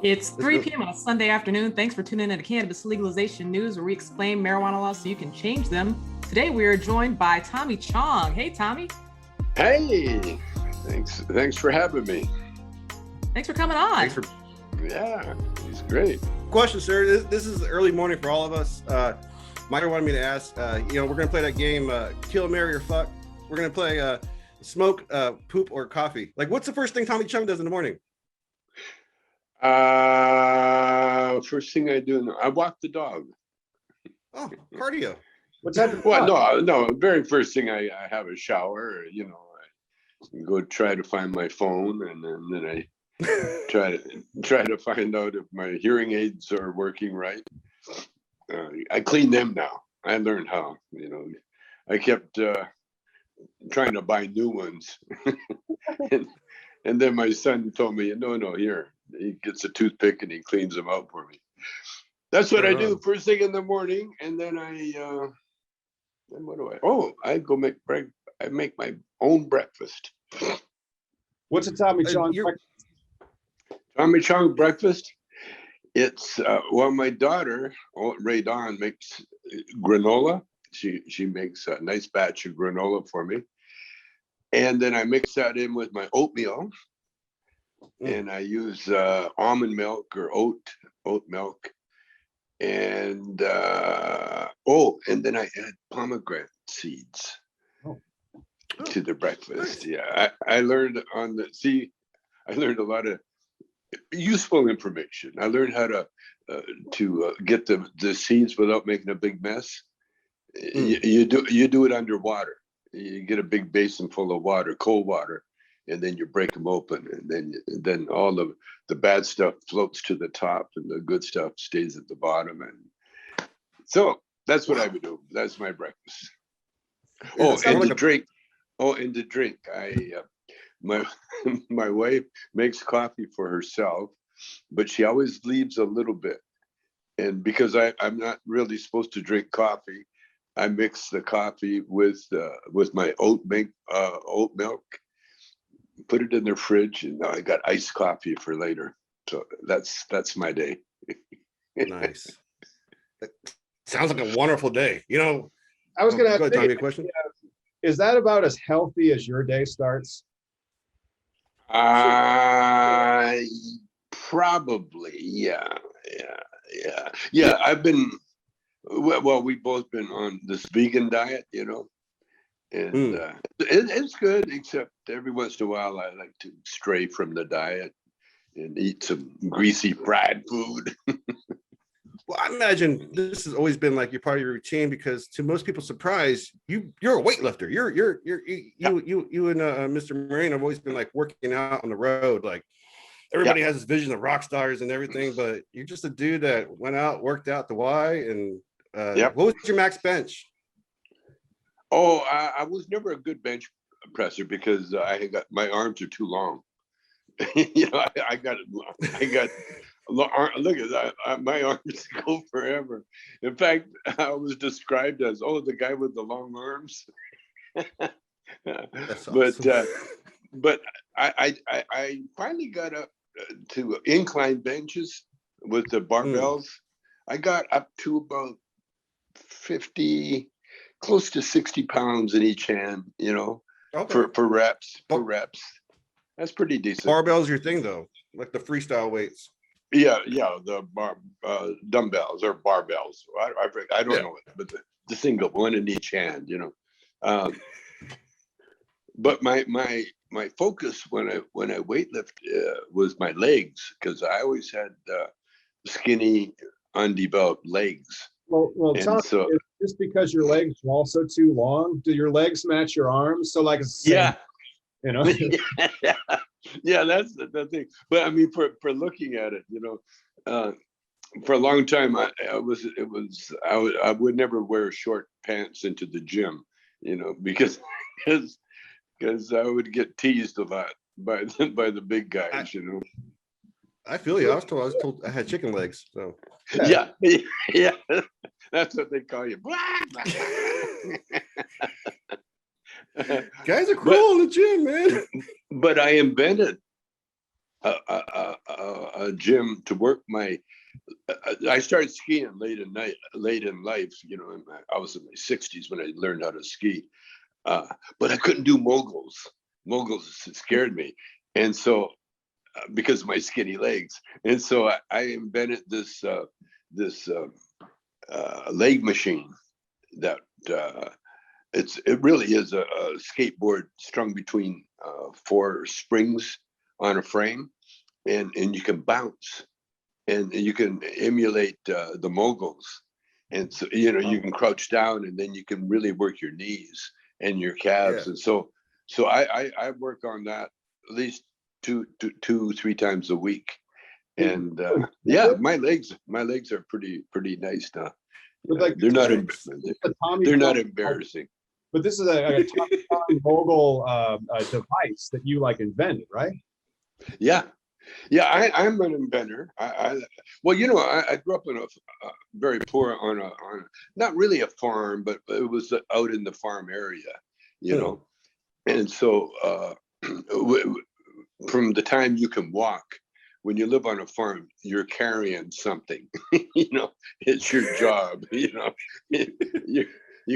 It's Let's 3 go. p.m. on a Sunday afternoon. Thanks for tuning in to Cannabis Legalization News, where we explain marijuana laws so you can change them. Today, we are joined by Tommy Chong. Hey, Tommy. Hey, thanks for having me. Thanks for coming on. Yeah, it's great. Question, sir. This is early morning for all of us. Mike wanted me to ask. We're gonna play that game, Kill, Marry, or Fuck. We're gonna play Smoke, Poop, or Coffee. Like, what's the first thing Tommy Chong does in the morning? First thing I do, I walk the dog. Oh, cardio. What type of Well, no. Very first thing I have a shower. I go try to find my phone, and then I try to find out if my hearing aids are working right. I clean them now. I learned how. I kept trying to buy new ones, and then my son told me, no, here. He gets a toothpick and he cleans them out for me. That's what I do first thing in the morning, and then then what do I? Oh, I go make I make my own breakfast. What's a Tommy Chong? Tommy Chong breakfast. It's my daughter, Ray Dawn, makes granola. She makes a nice batch of granola for me, and then I mix that in with my oatmeal, and I use almond milk or oat milk, and and then I add pomegranate seeds to the breakfast. Yeah, I learned I learned a lot of useful information. I learned how to get the seeds without making a big mess. You do it underwater. You get a big basin full of water, cold water, and then you break them open, and then all the bad stuff floats to the top, and the good stuff stays at the bottom. And so that's what I would do. That's my breakfast. Drink. And the drink. My wife makes coffee for herself, but she always leaves a little bit. And because I'm not really supposed to drink coffee, I mix the coffee with my oat milk, put it in the fridge, and now I got iced coffee for later. So that's my day. Nice. That sounds like a wonderful day. I was going to ask Tommy a question. Is that about as healthy as your day starts? Probably, yeah. I've been we've both been on this vegan diet, and it's good, except every once in a while I like to stray from the diet and eat some greasy fried food. Well, I imagine this has always been like your part of your routine, because to most people's surprise, you're a weightlifter. You and Mr. Marine have always been like working out on the road. Like everybody has this vision of rock stars and everything, but you're just a dude that went out, worked out the Y. And what was your max bench? Oh, I was never a good bench presser because my arms are too long. I got look at that. My arms go forever. In fact, I was described as the guy with the long arms. That's awesome. But I finally got up to incline benches with the barbells. I got up to about 50, close to 60 pounds in each hand. For reps. That's pretty decent. Barbell's your thing though, like the freestyle weights. Yeah, the dumbbells or barbells. I don't know it, but the single one in each hand, But my focus when I weightlift was my legs, because I always had skinny, undeveloped legs. Well, Tom, just because your legs are also too long, do your legs match your arms? So like Yeah, that's the thing. But I mean, for looking at it, for a long time, I would never wear short pants into the gym, because I would get teased a lot by the big guys, I feel you. I was told I had chicken legs. So yeah, that's what they call you. Guys are cruel in the gym, man. But I invented a gym to work my. I started skiing late in life. You know, I was in my 60s when I learned how to ski, but I couldn't do moguls. Moguls scared me, and so because of my skinny legs, and so I invented this leg machine that it really is a skateboard strung between 4 springs on a frame, and you can bounce, and you can emulate the moguls, and so you can crouch down, and then you can really work your knees and your calves, and so I work on that at least two, 3 times a week, and yeah, my legs are pretty nice now. But like They're not they're not embarrassing. But this is a Tommy mogul device that you like invented, right? Yeah, I'm an inventor. Well, I grew up in a very poor on not really a farm, but it was out in the farm area, and so from the time you can walk, when you live on a farm, you're carrying something. It's your job. You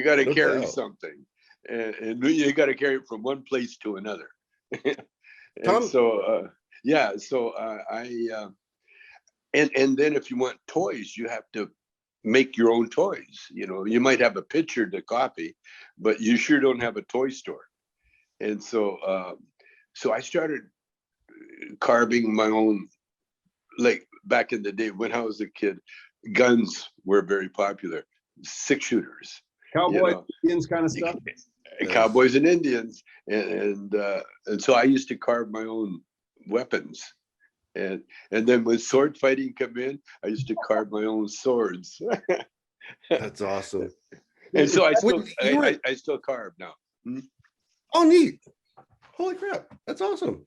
got to carry something, and you got to carry it from one place to another. And so and then if you want toys, you have to make your own toys. You might have a picture to copy, but you sure don't have a toy store. And so I started carving my own. Like back in the day when I was a kid, guns were very popular. 6-shooters, Cowboy Indians kind of stuff. Cowboys and Indians, and so I used to carve my own weapons, and then when sword fighting come in, I used to carve my own swords. That's awesome. And so I still carve now. Oh, neat! Holy crap, that's awesome.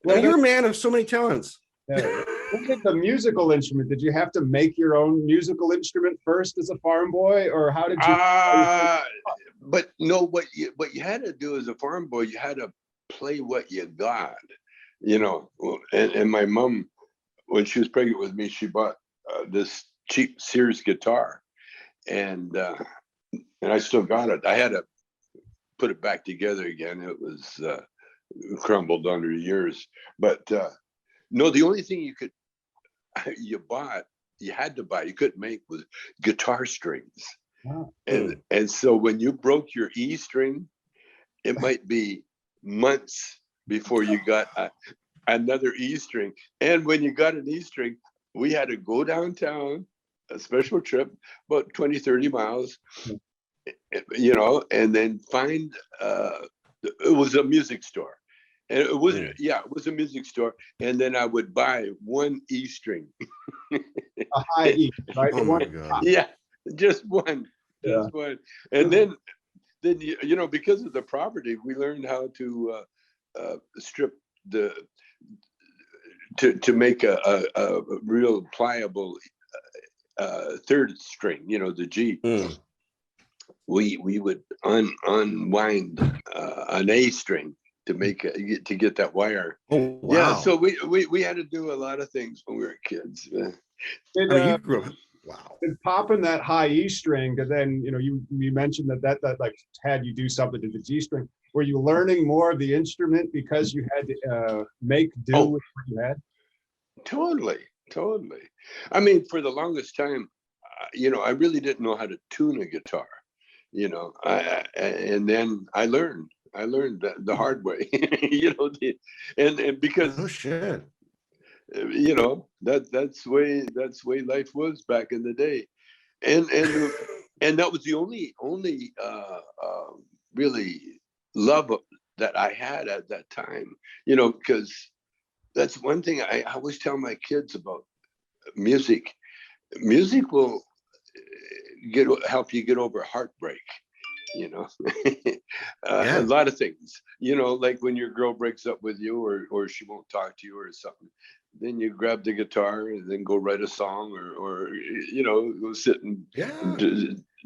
Well, you're a man of so many talents. Look at the musical instrument. Did you have to make your own musical instrument first as a farm boy, or how did you? But no, what you had to do as a farm boy, you had to play what you got, And my mom, when she was pregnant with me, she bought this cheap Sears guitar, and I still got it. I had to put it back together again. It was crumbled under years, but. No, the only thing you had to buy, you couldn't make, was guitar strings. Wow. And so when you broke your E string, it might be months before you got another E string. And when you got an E string, we had to go downtown, a special trip, about 20, 30 miles, and then find, it was a music store. And it was it was a music store, and then I would buy one E string. A high E, right? Oh my God. Yeah, just one. And then because of the property, we learned how to strip to make a real pliable third string, the G. We would unwind an A string to get that wire. Oh, wow. Yeah, so we had to do a lot of things when we were kids. You grew up. Wow. Popping that high E string, because then you mentioned that like had you do something to the G string. Were you learning more of the instrument because you had to make do with what you had? Totally. I mean, for the longest time, I really didn't know how to tune a guitar. And then I learned the hard way, and because oh shit, that's way life was back in the day, and that was the only really love that I had at that time, because that's one thing I always tell my kids about music. Music will help you get over heartbreak. A lot of things, like when your girl breaks up with you, or she won't talk to you or something, then you grab the guitar and then go write a song, or go sit and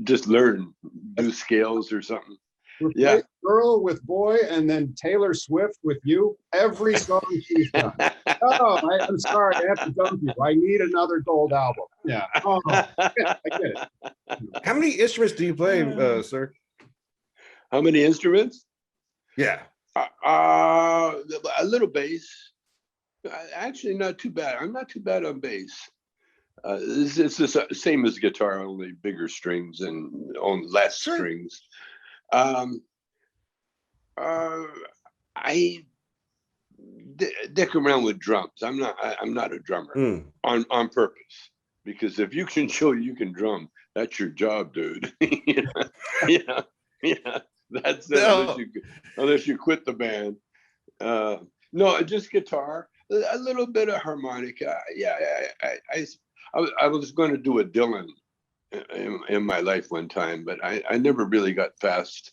just learn, do scales or something. Yeah. Replace girl with boy and then Taylor Swift with you. Every song she's done. Oh, I'm sorry, I have to dump you. I need another gold album. Yeah. Oh, I get it. How many instruments do you play, sir? How many instruments? Yeah. A little bass. Actually, not too bad. I'm not too bad on bass. It's the same as guitar, only bigger strings and on less strings. I dick around with drums. I'm not a drummer on purpose, because if you can show you can drum, that's your job, dude. Yeah. That's unless you quit the band. No, just guitar, a little bit of harmonica. I was going to do a Dylan in my life one time, but I never really got past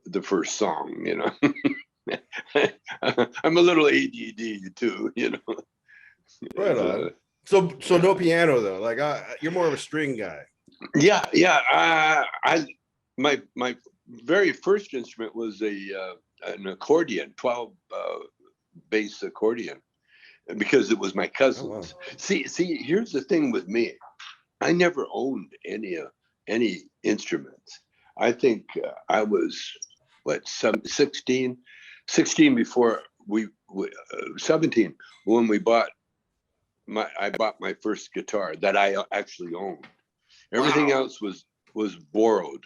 the first song, I'm a little ADD too, Right on. So no piano though. Like you're more of a string guy. Yeah. My very first instrument was an accordion, 12 bass accordion, because it was my cousin's. Oh, wow. See, here's the thing with me. I never owned any instruments. I think I was 16 before 17 when I bought my first guitar that I actually owned. Everything else was borrowed.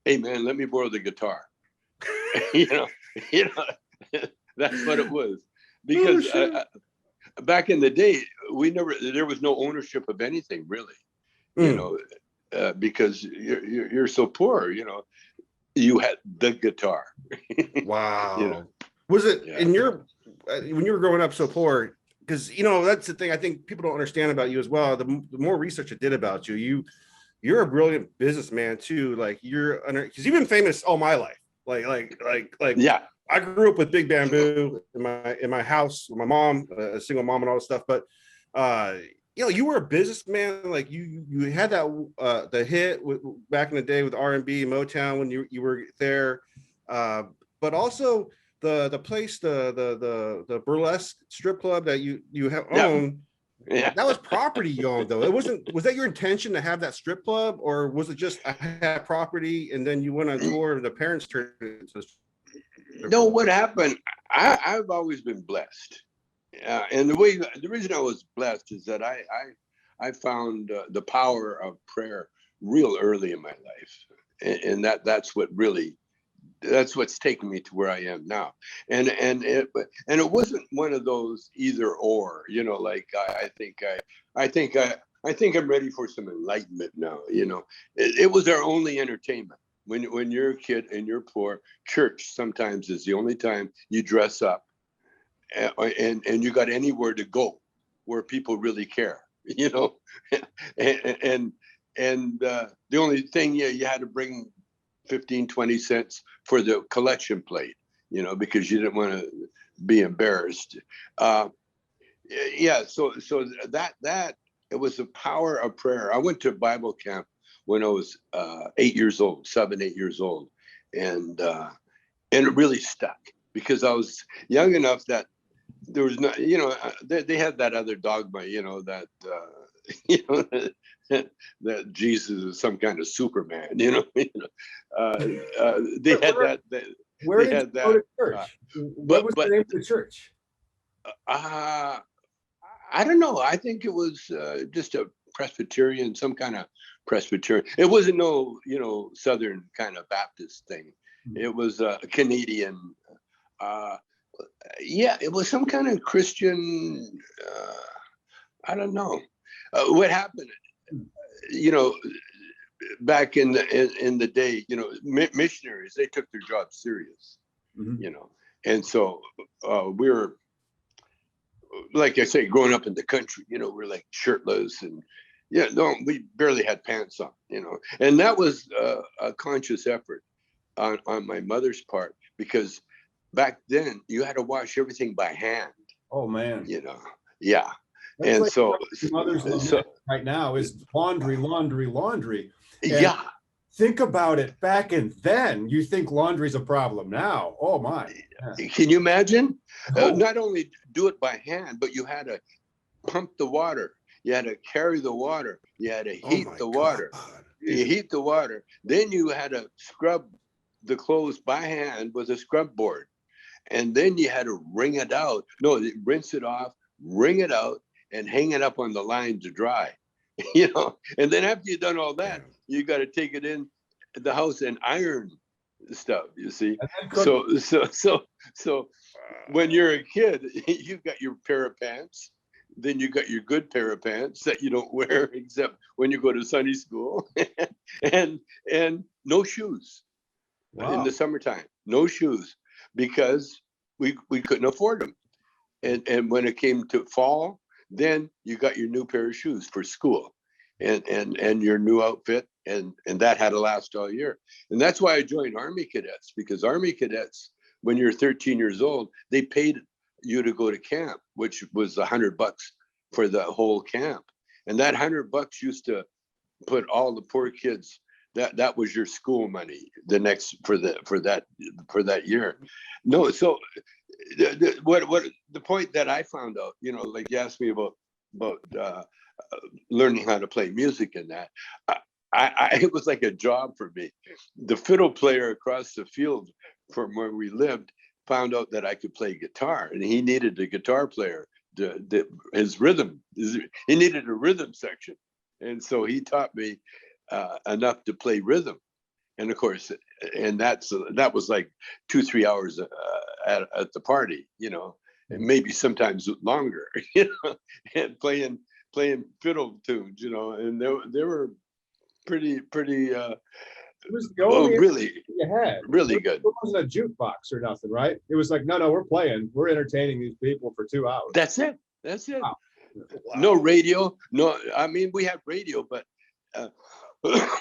Hey man, let me borrow the guitar. That's what it was. Because back in the day, there was no ownership of anything really. Because you're so poor, you had the guitar. Wow. Was it in your when you were growing up so poor? Because that's the thing I think people don't understand about you as well. The more research I did about you, you're a brilliant businessman too. Like because you've been famous all my life. Like yeah. I grew up with Big Bamboo in my house with my mom, a single mom and all this stuff. But you were a businessman. Like you had that the hit back in the day with R&B and Motown when you were there, but also the place the burlesque strip club that you have owned. Yeah. That was property you owned though. Was that your intention to have that strip club, or was it just I had property and then you went on tour and the parents turned it into No, what happened? I've always been blessed, and the reason I was blessed is that I found the power of prayer real early in my life, and that's what's taken me to where I am now. And it wasn't one of those either or, like I think I'm ready for some enlightenment now. It was our only entertainment. When you're a kid and you're poor, church sometimes is the only time you dress up and you got anywhere to go where people really care, and the only thing you had to bring 15, 20 cents for the collection plate, because you didn't want to be embarrassed. So that it was the power of prayer. I went to Bible camp when I was 8 years old, 7, 8 years old. And it really stuck because I was young enough that there was not, they had that other dogma, that that Jesus is some kind of Superman, they had that. Where did you go to church? What was the name of the church? I don't know. I think it was just a Presbyterian, some kind of Presbyterian. It wasn't no, Southern kind of Baptist thing. It was a Canadian. It was some kind of Christian. I don't know. What happened? Back in the day, missionaries, they took their job serious. And so we were, like I say, growing up in the country, we're like shirtless and we barely had pants on, and that was a conscious effort on my mother's part, because back then you had to wash everything by hand. Oh man. Yeah. That's and like so mother's right now is laundry. And yeah. think about it. Back in then, you think laundry's a problem. Now, oh my. Yeah. Can you imagine? Oh. Not only do it by hand, but you had to pump the water. You had to carry the water. You had to heat the water. You heat the water. Then you had to scrub the clothes by hand with a scrub board. And then you had to wring it out. No, rinse it off, wring it out, and hang it up on the line to dry. You know, and then after you've done all that, you got to take it in the house and iron stuff. You see, so when you're a kid, you've got your pair of pants. Then you got your good pair of pants that you don't wear except when you go to Sunday school, and no shoes in the summertime. No shoes because we couldn't afford them. And when it came to fall, then you got your new pair of shoes for school and your new outfit. And that had to last all year. And that's why I joined Army Cadets, because Army Cadets, when you're 13 years old, they paid you to go to camp, which was $100 for the whole camp. And that $100 used to put all the poor kids, that was your school money the next for that year. No, so what the point that I found out, you know, like you asked me about learning how to play music and that, it was like a job for me. The fiddle player across the field from where we lived found out that I could play guitar, and he needed a guitar player. His rhythm, he needed a rhythm section, and so he taught me enough to play rhythm. And of course, and that was like 2-3 hours at the party, you know, and maybe sometimes longer, you know, and playing fiddle tunes, you know, and they were pretty It was the only really you had. really good. It wasn't a jukebox or nothing, right? It was like, no, we're entertaining these people for 2 hours. That's it. Wow. No radio. No, I mean, we had radio, but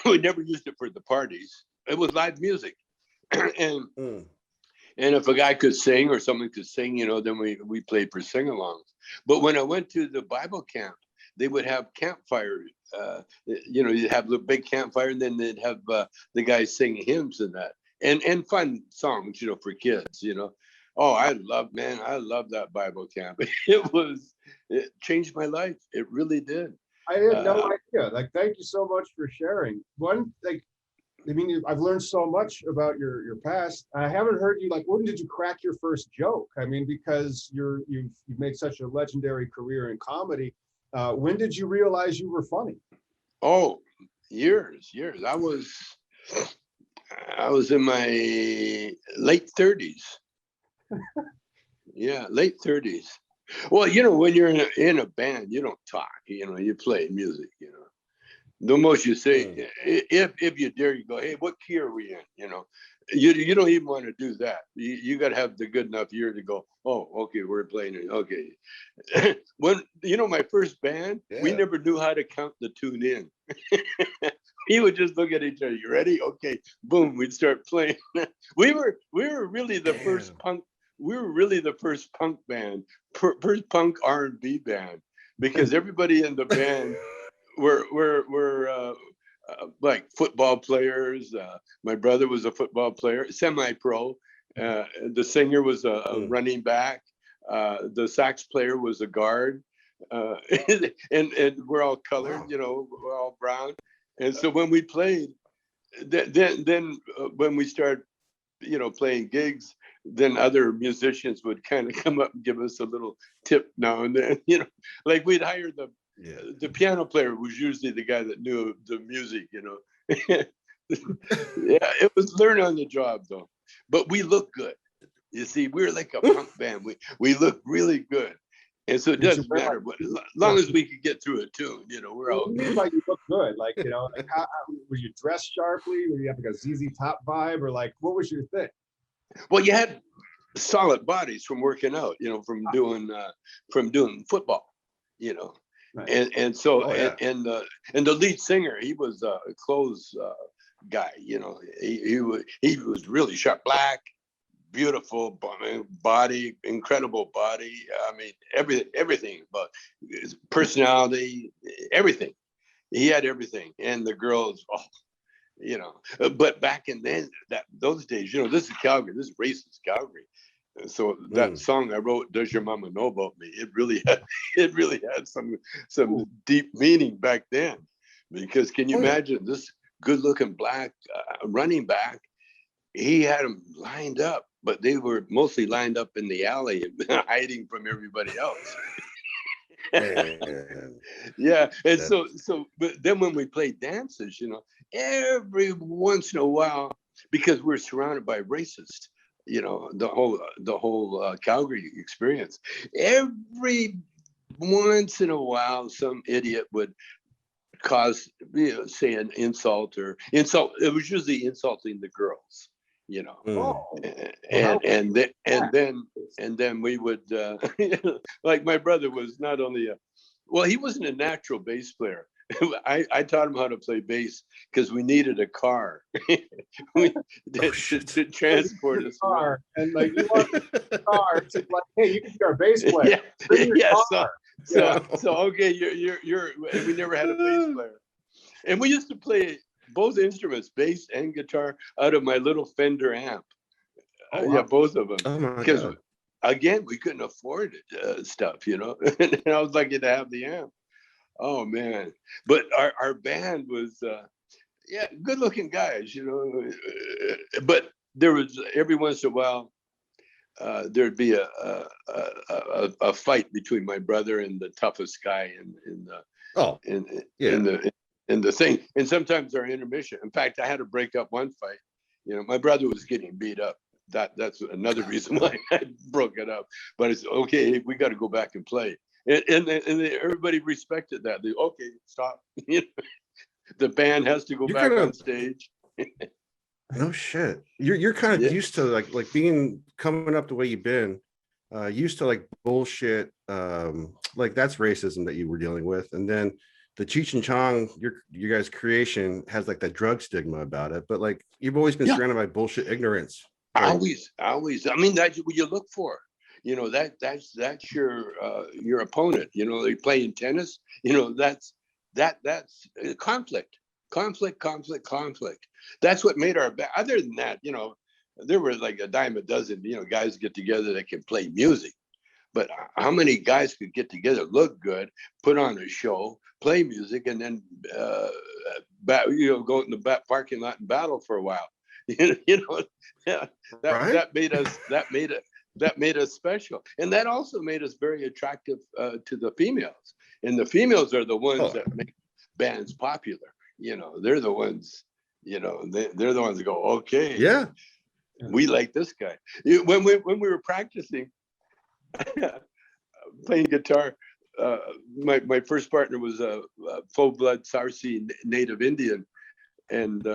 we never used it for the parties. It was live music. And if a guy could sing or someone could sing, you know, then we played for sing-alongs. But when I went to the Bible camp, they would have campfires. You know, you'd have the big campfire, and then they'd have the guys sing hymns and that, and fun songs, you know, for kids, you know. Oh, I love that Bible camp. It changed my life. It really did. I had no idea. Like, thank you so much for sharing. I've learned so much about your past. I haven't heard you, like, when did you crack your first joke? I mean, because you've made such a legendary career in comedy. When did you realize you were funny? Oh, years. I was in my late 30s. Yeah, late 30s. Well, you know, when you're in a band, you don't talk, you know, you play music, you know. The most you say, if you dare, you go, hey, what key are we in? You know, you don't even want to do that. You got to have the good enough ear to go, oh, okay, we're playing it. Okay. When, you know, my first band, we never knew how to count the tune in. We would just look at each other. You ready? Okay. Boom. We'd start playing. We were really the first punk. We were really the first punk band, first punk R&B band, because everybody in the band were like football players. My brother was a football player, semi-pro. The singer was a running back. The sax player was a guard. And we're all colored, you know, we're all brown. And so when we played, then when we started, you know, playing gigs, then other musicians would kind of come up and give us a little tip now and then, you know, like we'd hire the piano player was usually the guy that knew the music, you know. Yeah, it was learn on the job though. But we look good. You see, we're like a punk band. We look really good. And so it doesn't matter, but as long as we could get through a tune, you know, we're all good. Like, you look good, like, you know, like how were you dressed sharply? Were you have like a ZZ Top vibe, or like, what was your thing? Well, you had solid bodies from working out, you know, from doing football, you know. Right. And so and the lead singer, he was a clothes guy, you know. He was really sharp, black, beautiful body, incredible body. I mean, everything about his personality, everything. He had everything. And the girls, you know. But back in then, those days, you know, this is Calgary, this is racist Calgary. So that song I wrote, "Does Your Mama Know About Me?" It really had some deep meaning back then, because can you imagine this good-looking black running back? He had them lined up, but they were mostly lined up in the alley, hiding from everybody else. Yeah, and so, but then when we played dances, you know, every once in a while, because we're surrounded by racists, you know, the whole Calgary experience, every once in a while, some idiot would cause, you know, say an insult. It was usually insulting the girls, you know. And then we would like, my brother was not only he wasn't a natural bass player. I taught him how to play bass because we needed a car to transport us around. And like, you want a car, it's like, hey, you can be our bass player. So okay, you're we never had a bass player, and we used to play both instruments, bass and guitar, out of my little Fender amp. Yeah, both of them. Because again, we couldn't afford stuff, you know. And I was lucky to have the amp. Oh man! But our band was good-looking guys, you know. But there was, every once in a while, there'd be a fight between my brother and the toughest guy in the thing. And sometimes our intermission. In fact, I had to break up one fight. You know, my brother was getting beat up. That's another reason why I broke it up. But it's okay. We got to go back and play. And everybody respected that. They, okay, stop. You know, the band has to go back on stage. No shit. You're kind of used to like coming up the way you've been, used to like bullshit. Like that's racism that you were dealing with, and then the Cheech and Chong, your guys' creation has like that drug stigma about it. But like you've always been surrounded by bullshit ignorance. Like, always. I mean, that's what you look for. You know, that's your opponent. You know, they playing tennis. You know, that's conflict. That's what made our band. Other than that, you know, there were like a dime a dozen, you know, guys get together that can play music. But how many guys could get together, look good, put on a show, play music, and then go in the parking lot and battle for a while? You know, that made us special, and that also made us very attractive to the females. And the females are the ones that make bands popular. You know, they're the ones. You know, they're the ones that go, okay, we like this guy. When we were practicing playing guitar, my first partner was a full-blood Sarsi Native Indian, and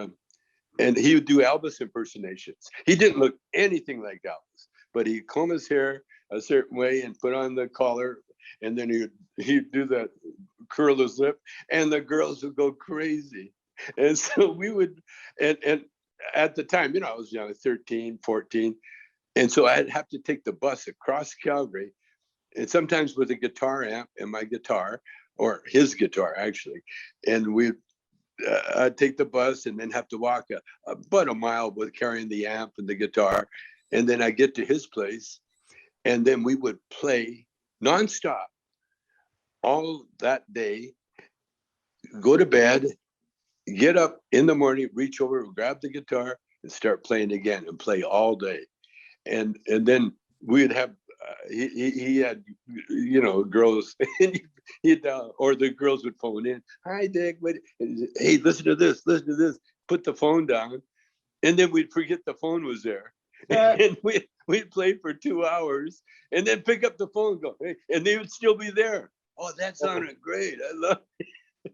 he would do Elvis impersonations. He didn't look anything like Elvis, but he'd comb his hair a certain way and put on the collar, and then he'd do that, curl his lip, and the girls would go crazy. And so we would, and at the time, you know, I was young, 13, 14, and so I'd have to take the bus across Calgary, and sometimes with a guitar amp and my guitar, or his guitar actually, and I'd take the bus and then have to walk about a mile with carrying the amp and the guitar, and then I get to his place, and then we would play nonstop all that day, go to bed, get up in the morning, reach over, grab the guitar, and start playing again, and play all day. And then we'd have he had, you know, girls, or the girls would phone in. Hi, Dick. Hey, listen to this. Put the phone down, and then we'd forget the phone was there, and we'd play for 2 hours, and then pick up the phone and go, hey, and they would still be there. Oh, that sounded great. I love it.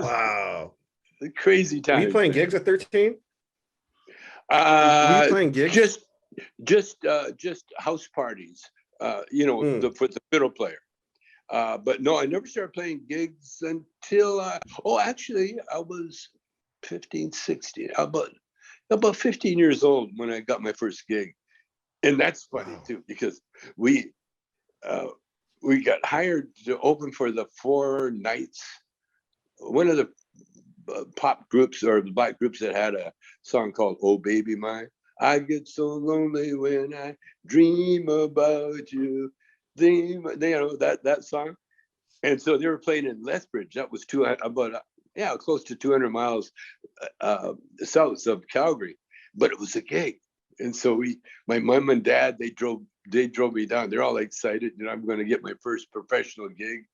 Wow. The crazy time. Were you playing gigs at 13? Were you playing gigs? Just house parties, you know, for the fiddle player. But no, I never started playing gigs until, actually, I was 15, 16, about 15 years old when I got my first gig. And that's funny too, because we got hired to open for the 4 nights. One of the pop groups or the black groups that had a song called "Oh Baby Mine." I get so lonely when I dream about you. Dream, that song. And so they were playing in Lethbridge. That was close to 200 miles south of Calgary, but it was a gig. And so my mom and dad, they drove me down. They're all excited, I'm going to get my first professional gig.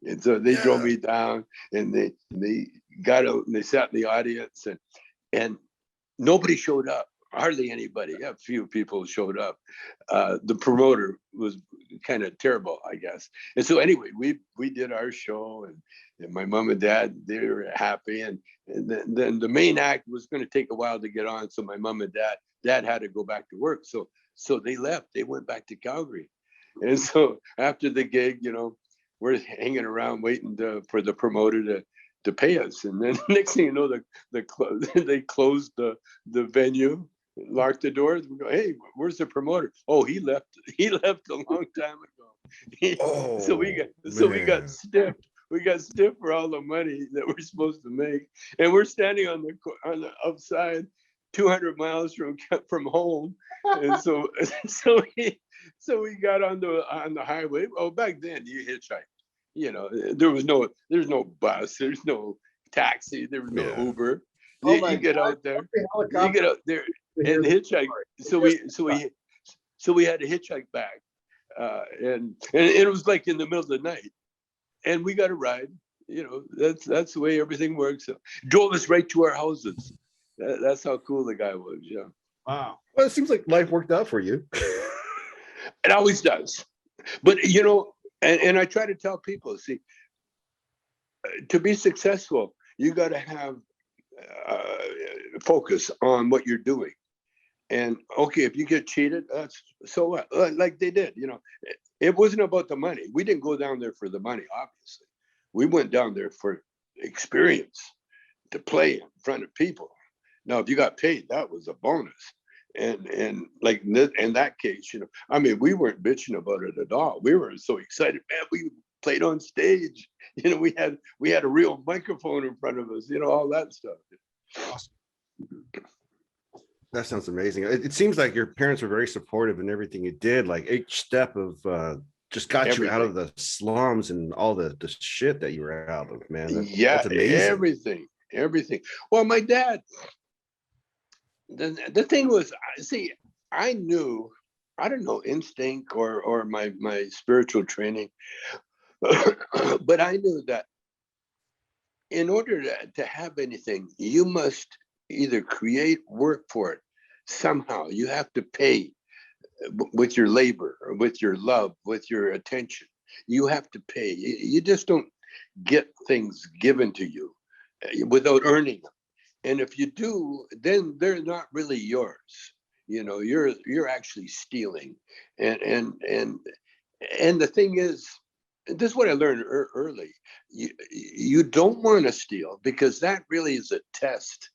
And so they drove me down, and they got out and they sat in the audience, and nobody showed up. Hardly anybody. A few people showed up. The promoter was kind of terrible, I guess. And so anyway, we did our show, and my mom and dad, they were happy. And then the main act was going to take a while to get on. So my mom and dad had to go back to work. So they left. They went back to Calgary. And so after the gig, we're hanging around waiting for the promoter to pay us. And then next thing you know, they closed the venue, locked the doors. We go, hey, where's the promoter? Oh, he left a long time ago. So we got stiffed. We got stiffed for all the money that we're supposed to make, and we're standing on the outside, 200 miles from home. And so we got on the highway. Oh, back then you hitchhiked. There's no bus, there's no taxi, there was no Uber. You get out there and hitchhike. So we had to hitchhike back, and it was like in the middle of the night, and we got a ride. That's the way everything works. So drove us right to our houses. That's how cool the guy was. Yeah. Wow. Well, it seems like life worked out for you. It always does. But and I try to tell people, see, to be successful, you got to have focus on what you're doing. And okay, if you get cheated, that's so what? Like they did, it wasn't about the money. We didn't go down there for the money, obviously. We went down there for experience, to play in front of people. Now, if you got paid, that was a bonus. And like in that case, we weren't bitching about it at all. We were so excited, man. We played on stage. We had a real microphone in front of us. All that stuff. Awesome. That sounds amazing. It seems like your parents were very supportive in everything you did. Like each step of just got everything. You out of the slums and all the shit that you were out of, man. That's amazing. Everything. Well, my dad, the thing was, see, I knew, I don't know, instinct or my spiritual training, but I knew that in order to have anything, you must either work for it somehow. You have to pay with your labor, or with your love, with your attention. You have to pay. You just don't get things given to you without earning them. And if you do, then they're not really yours. You're actually stealing. And the thing is, this is what I learned early. You don't want to steal, because that really is a test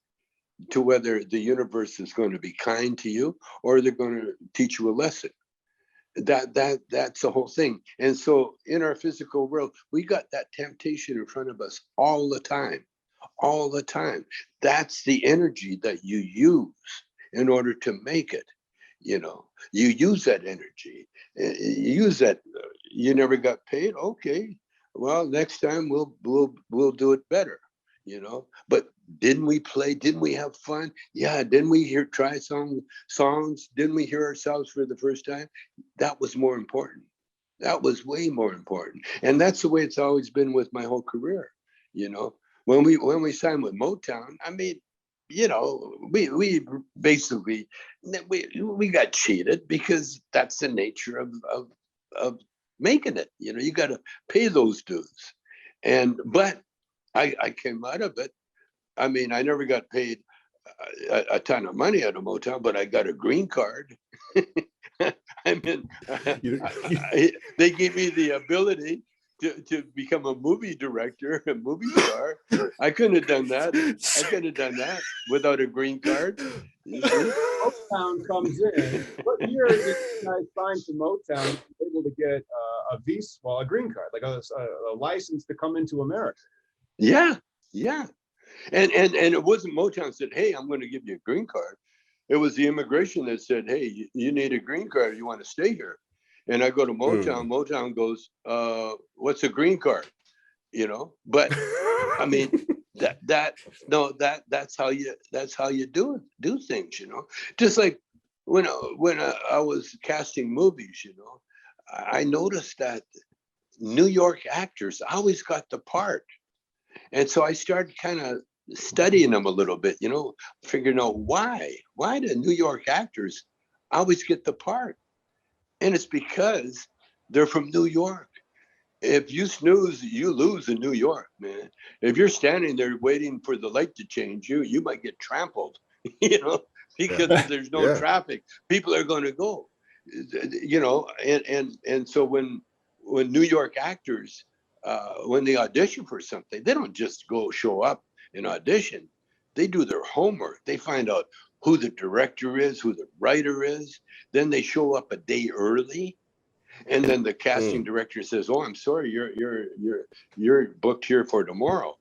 to whether the universe is going to be kind to you or they're going to teach you a lesson. That's the whole thing. And so in our physical world, we got that temptation in front of us all the time. That's the energy that you use in order to make it. You use that energy. You use that. You never got paid. Okay, well, next time we'll do it better. But didn't we play? Didn't we have fun? Yeah. Didn't we try songs? Didn't we hear ourselves for the first time? That was more important. That was way more important. And that's the way it's always been with my whole career. When we signed with Motown, we basically we got cheated, because that's the nature of making it. You got to pay those dues. But I came out of it. I never got paid a ton of money out of Motown, but I got a green card. They gave me the ability to become a movie director, a movie star. I couldn't have done that without a green card. Motown comes in. What year did you guys sign to Motown to be able to get a green card, like a license to come into America? Yeah. And it wasn't Motown said, hey, I'm going to give you a green card. It was the immigration that said, hey, you need a green card. You want to stay here. And I go to Motown. Motown goes, what's a green card? You know, but I mean, that's how you do things, you know. Just like when I was casting movies, you know, I noticed that New York actors always got the part. And so I started kind of studying them a little bit, you know, figuring out why do New York actors always get the part? And it's because they're from New York. If you snooze, you lose in New York, man. If you're standing there waiting for the light to change, you might get trampled, you know, because there's no traffic. People are going to go, you know, and so when New York actors, when they audition for something, they don't just go show up and audition. They do their homework. They find out who the director is, who the writer is. Then they show up a day early. And then the casting director says, "Oh, I'm sorry, you're booked here for tomorrow."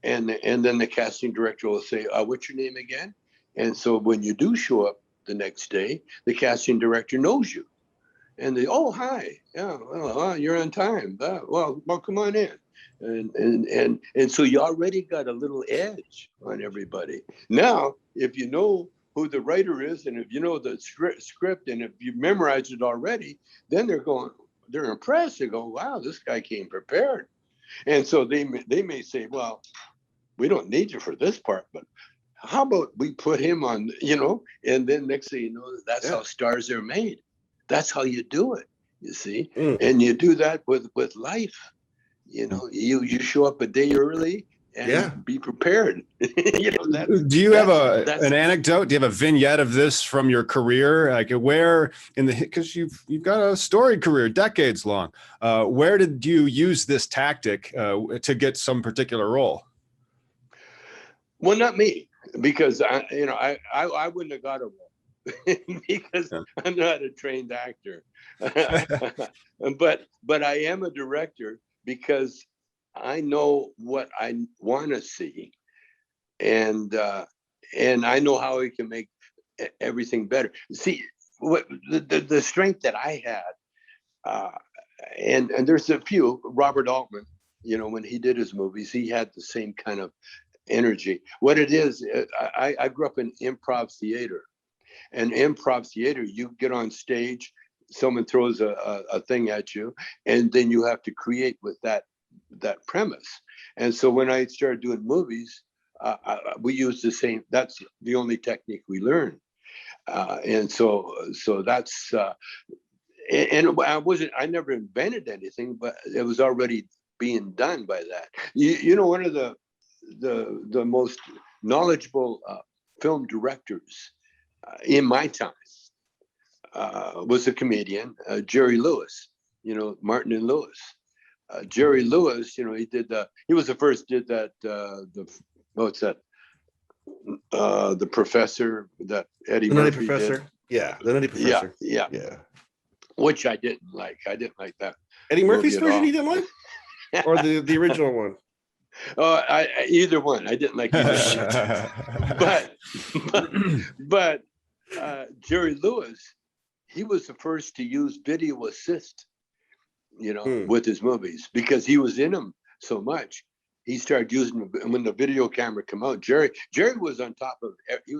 And then the casting director will say, "What's your name again?" And so when you do show up the next day, the casting director knows you, and they, "Oh, hi, yeah, well, you're on time. Well, come on in." And so you already got a little edge on everybody. Now, if you know who the writer is, and if you know the script, and if you memorized it already, then they're impressed. They go, "Wow, this guy came prepared." And so they may say, "Well, we don't need you for this part, but how about we put him on, you know?" And then next thing you know, that's how stars are made. That's how you do it, you see. And you do that with life. You know, you show up a day early and be prepared. You know, do you have an anecdote? Do you have a vignette of this from your career? Like where because you've got a storied career, decades long. Where did you use this tactic to get some particular role? Well, not me, because I wouldn't have got a role because I'm not a trained actor. But I am a director because I know what I want to see, and I know how we can make everything better. See, what the strength that I had, and there's a few. Robert Altman, you know, when he did his movies, he had the same kind of energy. What it is, I grew up in improv theater, and improv theater, you get on stage, someone throws a thing at you, and then you have to create with that premise. And so when I started doing movies, we used the same. That's the only technique we learned. And so that's and I never invented anything, but it was already being done by that. You know, one of the most knowledgeable film directors in my time was a comedian, Jerry Lewis. You know, Martin and Lewis. Jerry Lewis, you know, he was the first did that. What's that? The Professor that Eddie Murphy did. Yeah, the Nutty Professor. Yeah. Which I didn't like. I didn't like that. Eddie Murphy's version you didn't like, or the original one? Oh, either one. I didn't like either one. But Jerry Lewis, he was the first to use video assist, you know, with his movies, because he was in them so much. He started using them when the video camera came out. Jerry was on top of. He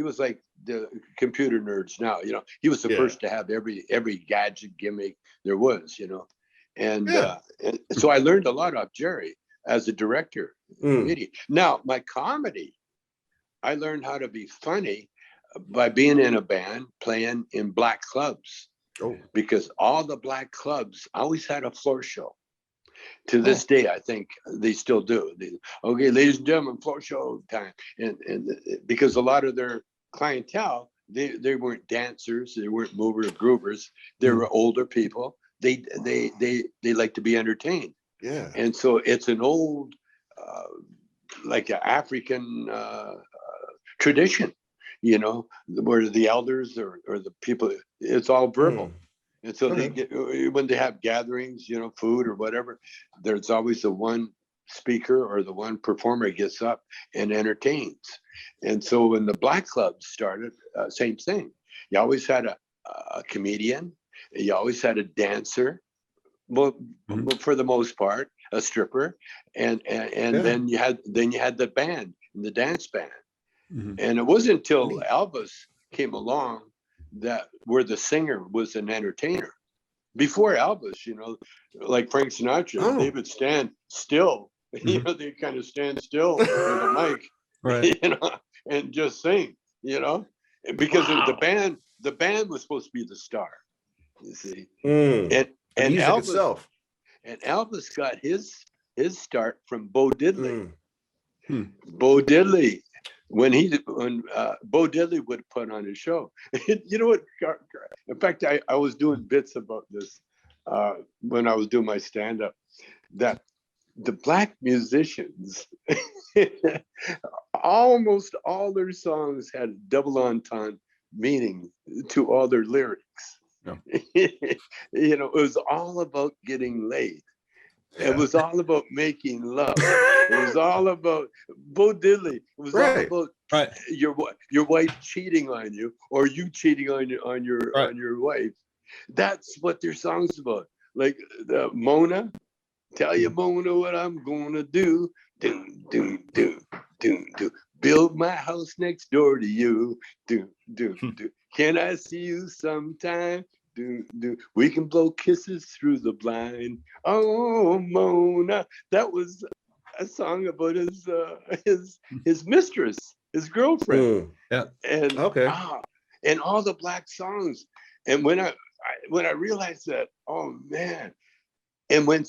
was like the computer nerds now. You know, he was the first to have every gadget gimmick there was. You know, and so I learned a lot off Jerry as a director. Now my comedy, I learned how to be funny by being in a band playing in black clubs. Because all the black clubs always had a floor show. To this day, I think they still do. Okay, ladies and gentlemen, floor show time. And because a lot of their clientele, they weren't dancers, they weren't movers, groovers. They were older people. They like to be entertained. Yeah. And so it's an old, like an African tradition, you know, where the elders or the people, it's all verbal. And so they get, when they have gatherings, you know, food or whatever, there's always the one speaker or the one performer gets up and entertains. And so when the black clubs started, same thing. You always had a comedian, you always had a dancer, well, for the most part, a stripper, and then you had the band, the dance band. And it wasn't until Elvis came along that where the singer was an entertainer. Before Elvis, like Frank Sinatra, they would stand still. They kind of stand still with a mic, right. and just sing, because the band was supposed to be the star, you see. And Elvis itself. And Elvis got his start from Bo Diddley. Bo Diddley, when Bo Diddley would put on his show. You know what? In fact, I was doing bits about this when I was doing my stand-up, that the black musicians, almost all their songs had a double entendre meaning to all their lyrics. Yeah. It was all about getting laid. Yeah. It was all about making love. It was all about Bo Diddley. It was all about your wife cheating on you, or you cheating on your wife. That's what their songs about. Like the Mona, tell you Mona what I'm gonna do. Do do do do do. Build my house next door to you. Do do do. Can I see you sometime? We can blow kisses through the blind. Oh, Mona. That was a song about his mistress, his girlfriend. Yeah. And and all the black songs. And when I realized that, oh man. And when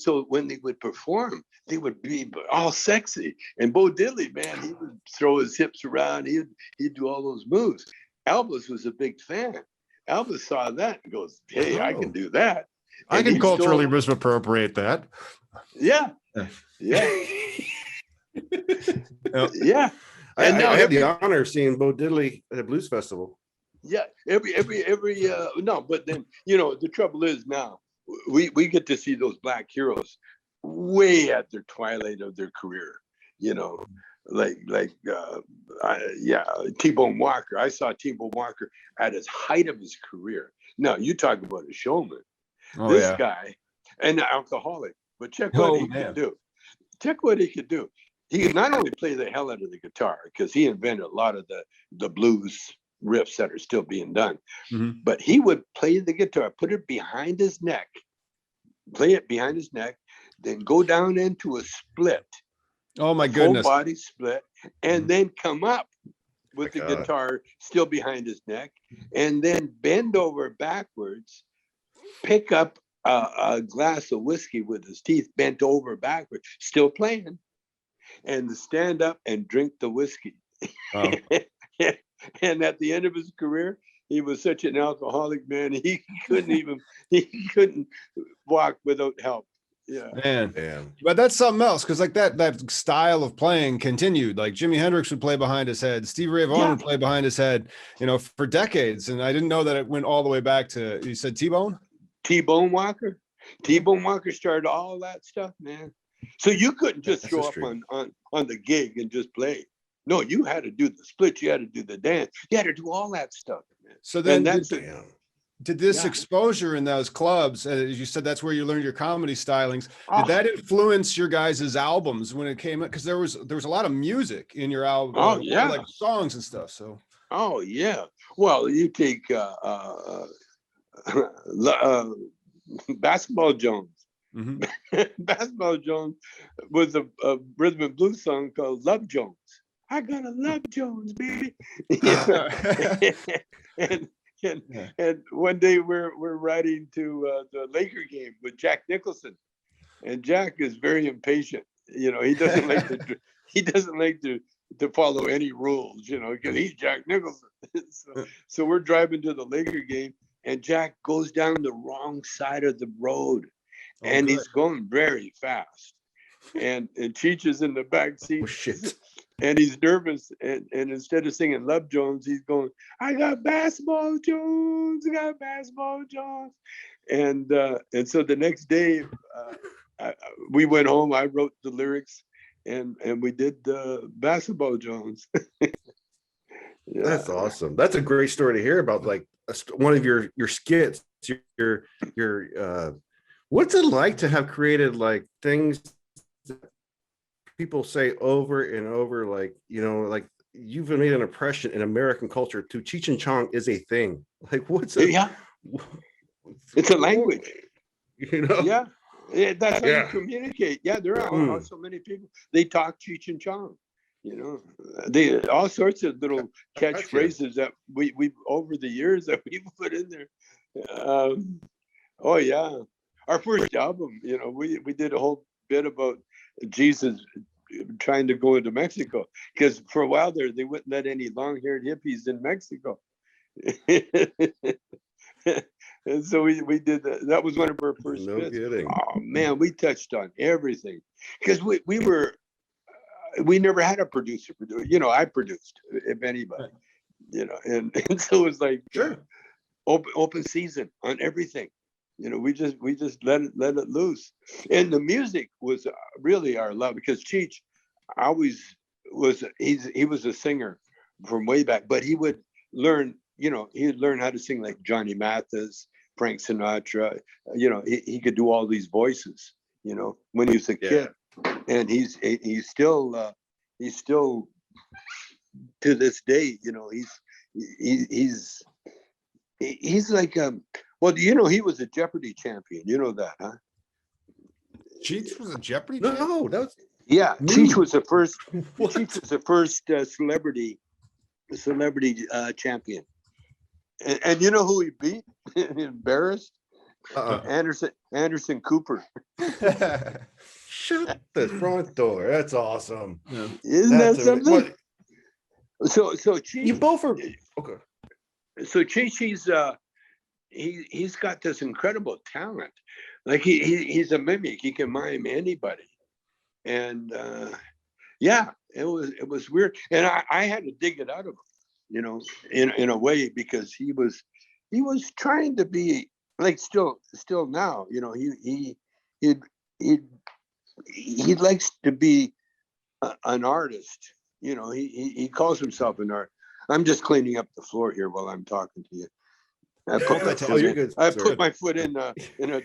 they would perform, they would be all sexy. And Bo Diddley, man, he would throw his hips around. He'd do all those moves. Elvis was a big fan. Elvis saw that and goes, hey, I can do that. I can culturally misappropriate that. Yeah. Yeah. Yeah. And I had the honor of seeing Bo Diddley at a blues festival. Yeah. Every no, but then, the trouble is now, we get to see those black heroes way at their twilight of their career, T-Bone Walker. I saw T-Bone Walker at his height of his career. Now you talk about a showman. This guy, and an alcoholic, but check what he can do. Check what he could do. He could not only play the hell out of the guitar, because he invented a lot of the blues riffs that are still being done, but he would play the guitar, put it behind his neck, then go down into a split. Oh my goodness. Full body split, and then come up with the guitar still behind his neck, and then bend over backwards, pick up a glass of whiskey with his teeth bent over backwards, still playing, and stand up and drink the whiskey. Wow. And at the end of his career, he was such an alcoholic, man. He couldn't walk without help. Yeah, man. But that's something else, because like that style of playing continued. Like Jimi Hendrix would play behind his head, Stevie Ray Vaughan would play behind his head, for decades. And I didn't know that it went all the way back to, you said T-Bone? T-Bone Walker. T-Bone Walker started all that stuff, man. So you couldn't just show up on the gig and just play. No, you had to do the split. You had to do the dance. You had to do all that stuff, man. So then did this exposure in those clubs, as you said, that's where you learned your comedy stylings. Did that influence your guys' albums when it came up? Because there was a lot of music in your album, like songs and stuff. So. Oh yeah. Well, you take Basketball Jones. Basketball Jones was a rhythm and blues song called Love Jones. I gotta love Jones, baby. And one day we're riding to the Laker game with Jack Nicholson, and Jack is very impatient. He doesn't like to follow any rules, because he's Jack Nicholson. So we're driving to the Laker game, and Jack goes down the wrong side of the road, and he's going very fast, and Cheech is in the back seat. Oh shit. And he's nervous, and instead of singing Love Jones, he's going, I got Basketball Jones, I got Basketball Jones. And so the next day, we went home. I wrote the lyrics, and we did the Basketball Jones. Yeah. That's awesome. That's a great story to hear about. Like one of your skits. Your what's it like to have created like things that people say over and over, like, you know, like you've made an impression in American culture to Cheech and Chong is a thing. Like what's it? Yeah, it's a language. You know? Yeah, that's how Yeah. you communicate. Yeah, there are Mm. so many people. They talk Cheech and Chong. You know, they all sorts of little catchphrases that we over the years that we put in there. Oh yeah, our first album. You know, we did a whole bit about Jesus trying to go into Mexico, because for a while there they wouldn't let any long-haired hippies in Mexico. And so we did that. That was one of our first No bits. kidding. Oh man, we touched on everything, because we never had a producer. You know, I produced, if anybody. You know, and so it was like Sure. Open season on everything. You know, we just let it loose, and the music was really our love, because Cheech always was. He was a singer from way back, but he would learn. You know, he'd learn how to sing like Johnny Mathis, Frank Sinatra. You know, he could do all these voices. You know, when he was a kid, and he's still to this day. You know, he's like well, you know, he was a Jeopardy champion. You know that, huh? Cheech was a Jeopardy. No, that was Yeah, Me? Cheech was the first. What? Cheech was the first celebrity champion. And you know who he beat? Embarrassed? Anderson Cooper. Shut the front door. That's awesome. Yeah. Isn't that something? So You Cheech. both are okay. So Cheech, he's got this incredible talent. Like he's a mimic. He can mime anybody. And yeah, it was weird. And I had to dig it out of him, you know, in a way, because he was trying to be like still now, you know, he likes to be an artist. You know, he calls himself an art. I'm just cleaning up the floor here while I'm talking to you. I put my foot you're in, good, I sir. put my foot in a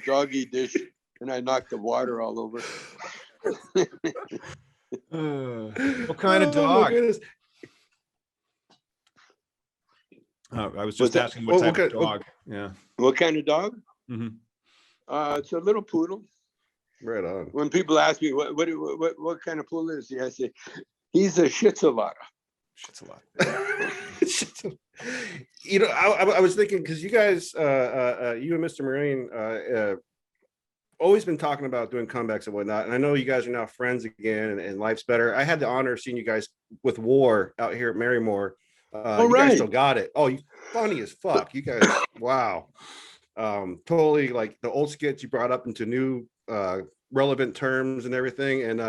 doggy dish, and I knocked the water all over. What kind of Oh, my dog? goodness. I was What's just that? asking what type of Okay. dog. Yeah. What kind of dog? Mhm. It's a little poodle. Right on. When people ask me what kind of poodle is he, I say he's a Shitsalata. Shit's a lot. You know, I was thinking, because you guys, you and Mr. Marine, always been talking about doing comebacks and whatnot, and I know you guys are now friends again, and life's better. I had the honor of seeing you guys with War out here at Marymore. You guys still got it. Oh, you funny as fuck. You guys, wow. Totally like the old skits you brought up into new relevant terms and everything. And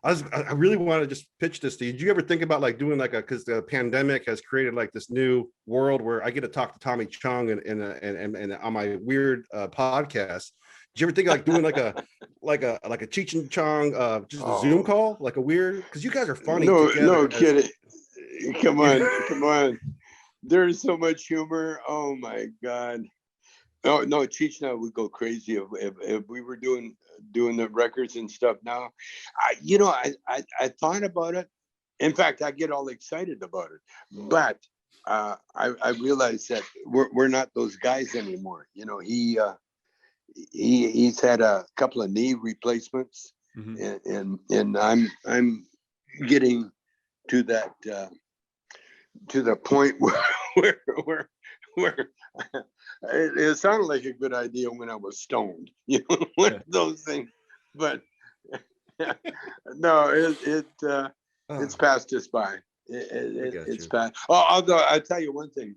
I really want to just pitch this to you. Did you ever think about like doing like because the pandemic has created like this new world where I get to talk to Tommy Chong and on my weird podcast. Did you ever think of like doing like a Cheech and Chong just a Zoom call, like a weird, because you guys are funny together. No kidding. Come on. There's so much humor. Oh my God. No, Cheech and I would go crazy if we were doing the records and stuff now. I thought about it. In fact, I get all excited about it. But I realized that we're not those guys anymore. You know, he's had a couple of knee replacements, and I'm getting to that to the point where it sounded like a good idea when I was stoned, you know, one of those things. But no, it's passed us by. It's passed. Oh, although I'll tell you one thing.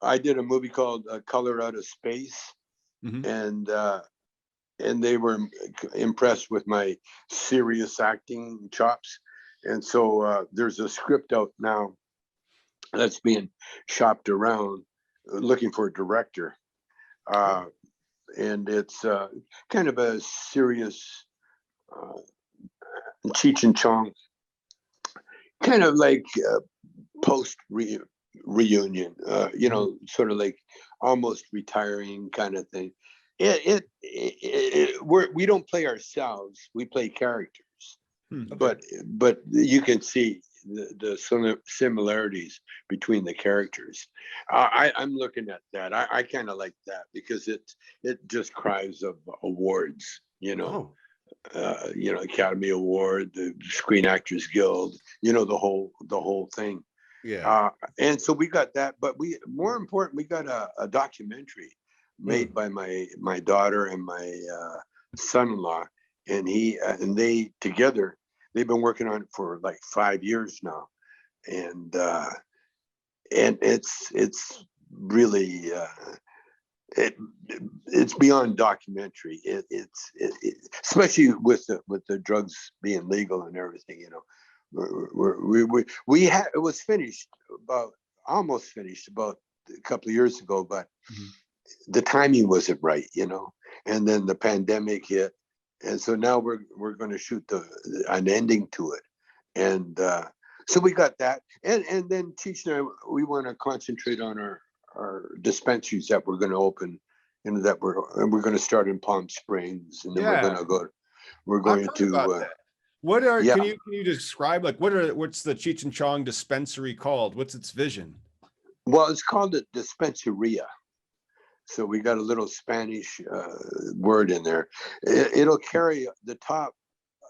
I did a movie called Color Out of Space, and they were impressed with my serious acting chops. And so there's a script out now that's being shopped around, looking for a director. and it's kind of a serious Cheech and Chong, kind of like post reunion, sort of like almost retiring kind of thing. We don't play ourselves; we play characters. Okay. But you can see the similarities between the characters. I'm looking at that. I kind of like that because it just cries of awards. Academy Award, the Screen Actors Guild. The whole thing. Yeah. And so we got that, but more important, we got a documentary made by my daughter and my son-in-law, and they together. They've been working on it for like 5 years now, and it's really it's beyond documentary. It's especially with the drugs being legal and everything. It was finished almost finished about a couple of years ago, but the timing wasn't right, and then the pandemic hit. And so now we're going to shoot an ending to it, and so we got that, and then Cheech and I, we want to concentrate on our dispensaries that we're going to open, we're going to start in Palm Springs, and then we're going to go. We're going to. Can you describe what's the Cheech and Chong dispensary called? What's its vision? Well, it's called a dispensaria. So we got a little Spanish word in there. It'll carry the top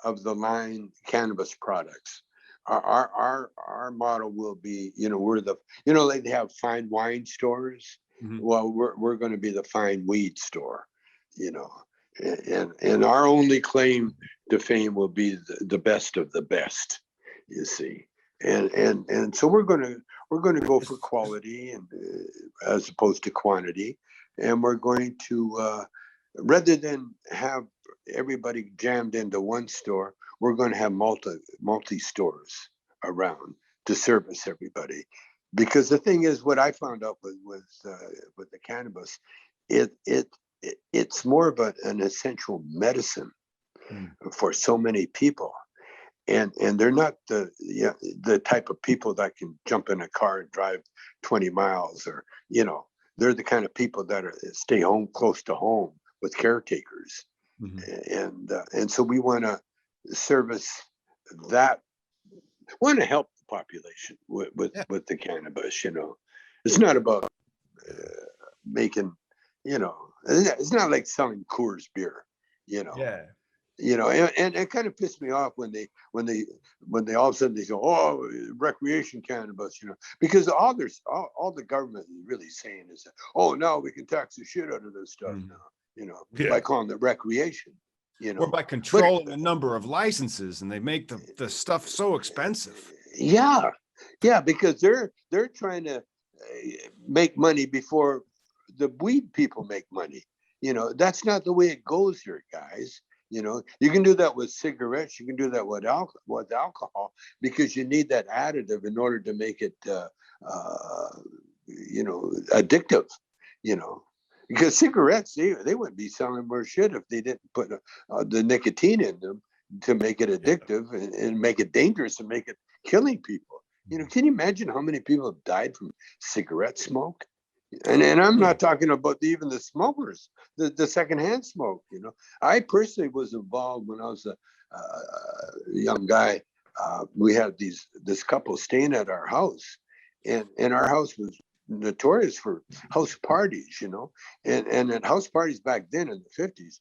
of the line cannabis products. Our model will be, we're like they have fine wine stores. Well, we're going to be the fine weed store, and our only claim to fame will be the best of the best, you see. And so we're going to go for quality and as opposed to quantity. And we're going to, rather than have everybody jammed into one store, we're going to have multi stores around to service everybody. Because the thing is, what I found out with the cannabis, it's more of an essential medicine for so many people, and they're not the type of people that can jump in a car and drive 20 miles or They're the kind of people that stay home close to home with caretakers, and so we want to service that. Want to help the population with the cannabis. It's not about making. It's not like selling Coors beer. And it kind of pissed me off when they all of a sudden they go, oh, recreation cannabis, because all the government is really saying is that, oh, now we can tax the shit out of this stuff now, by calling it recreation, or by controlling the number of licenses, and they make the stuff so expensive. Yeah, because they're trying to make money before the weed people make money. That's not the way it goes here, guys. You can do that with cigarettes. You can do that with alcohol, because you need that additive in order to make it, addictive. Because cigarettes, they wouldn't be selling more shit if they didn't put the nicotine in them to make it addictive and make it dangerous and make it killing people. Can you imagine how many people have died from cigarette smoke? And I'm not talking about even the smokers, the secondhand smoke. I personally was involved when I was a young guy. We had this couple staying at our house, and our house was notorious for house parties, and at house parties back then in the 50s,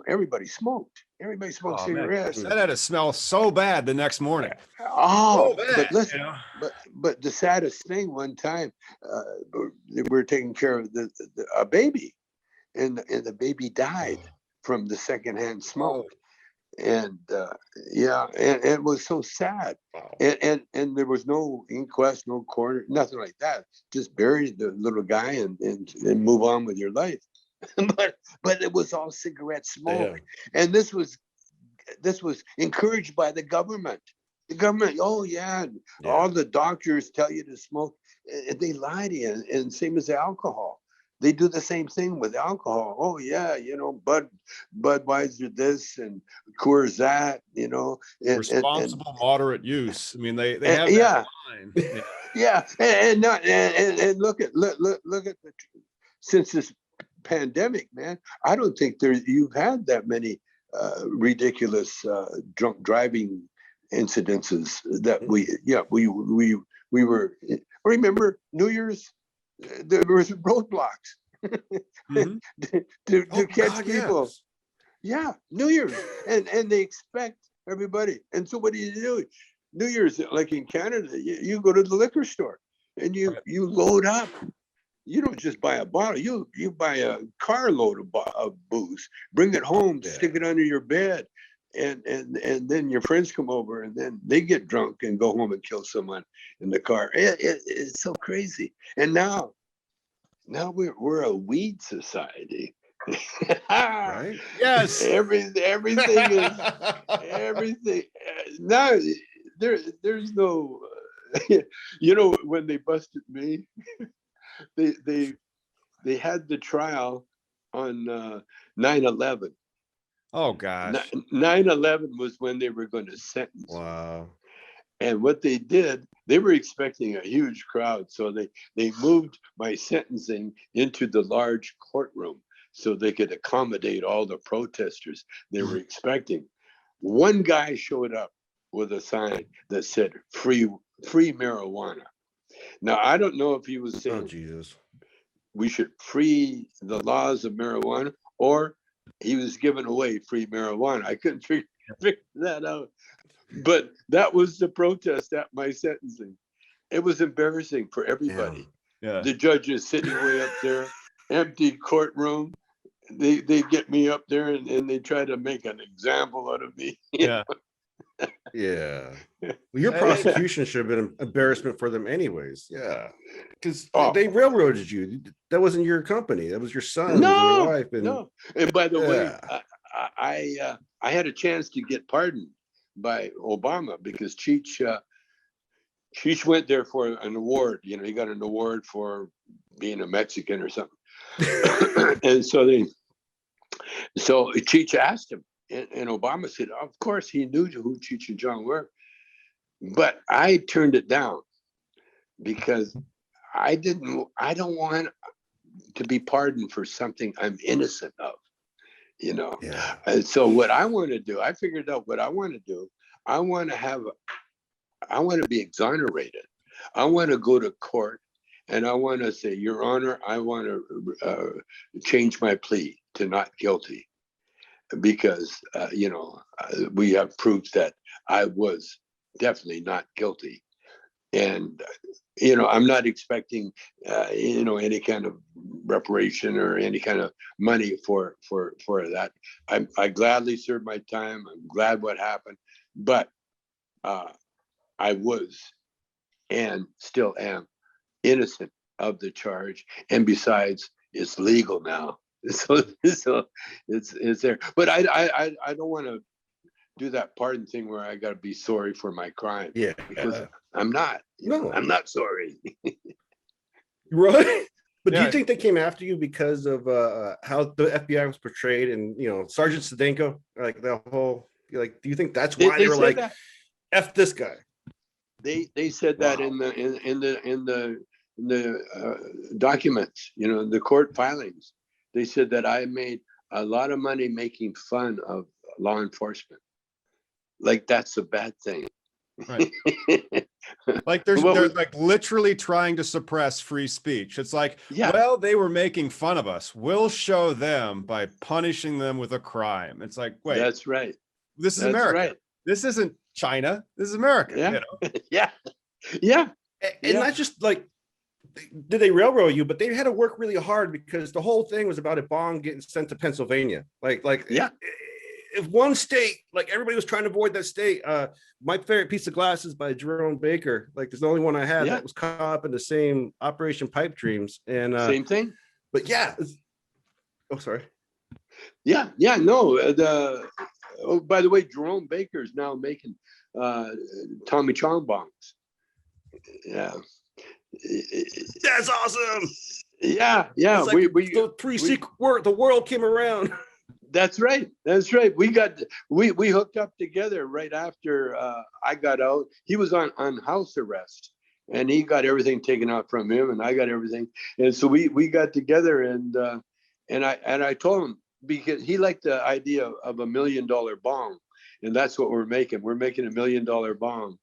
everybody smoked. Everybody smoked cigarettes. Man, that had to smell so bad the next morning. Oh, so bad, but listen, but the saddest thing, one time, we were taking care of a baby, and the baby died from the secondhand smoke. And and it was so sad. And there was no inquest, no coroner, nothing like that. Just bury the little guy and move on with your life. but it was all cigarette smoke. And this was encouraged by the government. The government, all the doctors tell you to smoke. They lie to you, and same as the alcohol. they do the same thing with alcohol. Oh yeah, Budweiser this and Coors that, and Responsible, moderate use. I mean, they have yeah, that line. yeah, and look at the since this pandemic, man. I don't think you've had that many ridiculous drunk driving incidences that we were. Remember New Year's? There was roadblocks Mhm. to catch people. Yes. Yeah, New Year's, and they expect everybody. And so what do you do? New Year's, like in Canada, you go to the liquor store and you load up. You don't just buy a bottle. You buy a carload of booze, bring it home, stick it under your bed, and then your friends come over and then they get drunk and go home and kill someone in the car. It's so crazy. And now we're a weed society. Right? Yes. Everything is everything. Now there's no. When they busted me, they had the trial on 9/11. Oh gosh. 9/11 was when they were going to sentence. Wow. And what they did, they were expecting a huge crowd, so they moved my sentencing into the large courtroom so they could accommodate all the protesters they were expecting. One guy showed up with a sign that said free marijuana. Now, I don't know if he was saying, Oh, Jesus. We should free the laws of marijuana, or he was giving away free marijuana. I couldn't figure that out. But that was the protest at my sentencing. It was embarrassing for everybody. Yeah. The judges sitting way up there, empty courtroom. They get me up there and they try to make an example out of me. Yeah. Yeah. Well, your prosecution should have been an embarrassment for them anyways. Yeah. Because they railroaded you. That wasn't your company. That was your son and your wife. No. And by the way, I had a chance to get pardoned by Obama because Cheech went there for an award. He got an award for being a Mexican or something. And so Cheech asked him, and Obama said, of course he knew who Cheech and Chong were, but I turned it down because I don't want to be pardoned for something I'm innocent of. Yeah. And so what I want to do, I figured out what I want to do. I want to be exonerated. I want to go to court and I want to say, Your Honor, I want to change my plea to not guilty because, we have proof that I was definitely not guilty. And, I'm not expecting, any kind of reparation or any kind of money for that. I gladly served my time. I'm glad what happened, but I was and still am innocent of the charge. And besides, it's legal now. So it's there. But I don't want to do that pardon thing where I got to be sorry for my crime. Yeah. Because I'm not. No. I'm not sorry. Right. But do Yeah. you think they came after you because of how the FBI was portrayed and Sergeant Sedenko, like the whole do you think that's why they were like that. F this guy? They said that in the documents, the court filings. They said that I made a lot of money making fun of law enforcement. Like that's a bad thing. Right. Like they're like literally trying to suppress free speech. It's like, well, they were making fun of us. We'll show them by punishing them with a crime. It's like, wait, that's right. This is America. Right. This isn't China. This is America. Yeah. Yeah. And not just like, did they railroad you, but they had to work really hard because the whole thing was about a bond getting sent to Pennsylvania. If one state, like everybody was trying to avoid that state. My favorite piece of glass is by Jerome Baker. Like there's the only one I had that was caught up in the same Operation Pipe Dreams. And same thing. But yeah. Oh, sorry. Yeah. No. By the way, Jerome Baker is now making Tommy Chong bongs. Yeah. That's awesome. Yeah, It's like the pre-secret world. The world came around. That's right. That's right. We hooked up together right after I got out. He was on house arrest, and he got everything taken out from him, and I got everything. And so we got together, and I told him, because he liked the idea of $1 million bong, and that's what we're making. We're making $1 million bong,